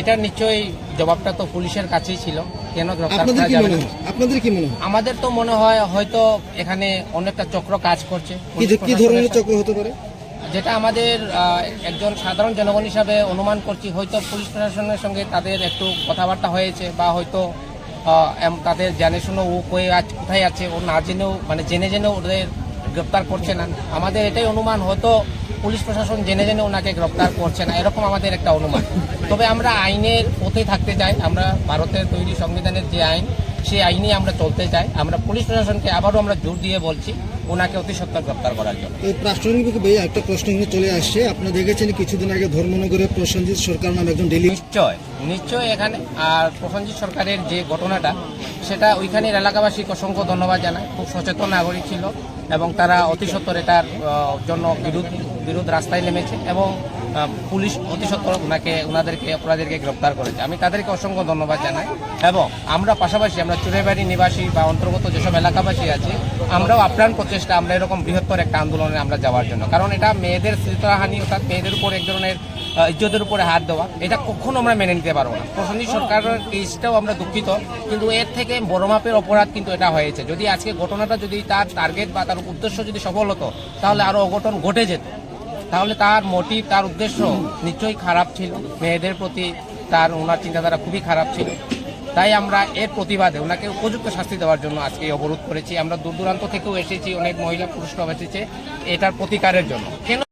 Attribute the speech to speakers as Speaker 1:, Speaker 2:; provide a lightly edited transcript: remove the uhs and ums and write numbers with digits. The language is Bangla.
Speaker 1: এটা নিশ্চয়ই জবাবটা তো পুলিশের কাছেই ছিল। কেন গ্রেফতার করা যাবে না? আপনাদের কি মনে হয়? আমাদের তো মনে হয় হয়তো এখানে অনেকটা চক্র কাজ করছে। কি ধরনের চক্র হতে পারে? যেটা আমাদের একজন সাধারণ জনগণ হিসাবে অনুমান করছি, হয়তো পুলিশ প্রশাসনের সঙ্গে তাদের একটু কথাবার্তা হয়েছে, বা হয়তো তাদের জানে শুনে ও কোথায় আছে ও না জেনেও, মানে জেনে জেনেও ওদের গ্রেপ্তার করছে না। আমাদের এটাই অনুমান, হয়তো পুলিশ প্রশাসন জেনে জেনে ওনাকে গ্রেপ্তার করছে না, এরকম আমাদের একটা অনুমান। তবে আমরা আইনের পথে থাকতে চাই। আমরা ভারতের তৈরি সংবিধানের যে আইন, সেই আইনে আমরা চলতে চাই। আমরা পুলিশ প্রশাসনকে আবারও আমরা জোর দিয়ে বলছি ওনাকে অতি সত্বর গ্রেপ্তার করার জন্য।
Speaker 2: প্রাসঙ্গিকভাবে একটা প্রশ্ন চলে আসছে, আপনারা দেখেছেন কিছুদিন আগে ধর্মনগরে প্রসেনজিৎ সরকার নামে একজন ডেলি।
Speaker 1: নিশ্চয় এখানে আর প্রসেনজিৎ সরকারের যে ঘটনাটা, সেটা ওইখানের এলাকাবাসীকে অসংখ্য ধন্যবাদ জানায়। খুব সচেতন নাগরিক ছিল এবং তারা অতি সত্বর এটার জন্য বিরোধ রাস্তায় নেমেছে এবং পুলিশ অতি সত্বর ওনাদেরকে অপরাধীদেরকে গ্রেপ্তার করেছে। আমি তাদেরকে অসংখ্য ধন্যবাদ জানাই। এবং আমরা পাশাপাশি আমরা চুরাইবাড়ি নিবাসী বা অন্তর্গত যেসব এলাকাবাসী আছে, আমরাও আপ্রাণ প্রচেষ্টা আমরা এরকম বৃহত্তর একটা আন্দোলনে আমরা যাওয়ার জন্য। কারণ এটা মেয়েদের শ্রীতহানি, অর্থাৎ মেয়েদের উপর এক ধরনের ইজ্জতের উপরে হাত দেওয়া, এটা কখনো আমরা মেনে নিতে পারবো না। প্রসেনজিৎ সরকারের কেসটাও আমরা দুঃখিত, কিন্তু এর থেকে বড় মাপের অপরাধ কিন্তু এটা হয়েছে। যদি আজকে ঘটনাটা যদি তার টার্গেট বা তার উদ্দেশ্য যদি সফল হতো, তাহলে আরো অঘটন ঘটে যেত। তাহলে তার মোটিভ, তার উদ্দেশ্য নিশ্চয়ই খারাপ ছিল। মেয়েদের প্রতি ওনার চিন্তাধারা খুবই খারাপ ছিল। তাই আমরা এর প্রতিবাদে ওনাকে উপযুক্ত শাস্তি দেওয়ার জন্য আজকে অবরোধ করেছি। আমরা দূর দূরান্ত থেকেও এসেছি, অনেক মহিলা পুরুষরাও এসেছে এটার প্রতিকারের জন্য। কেন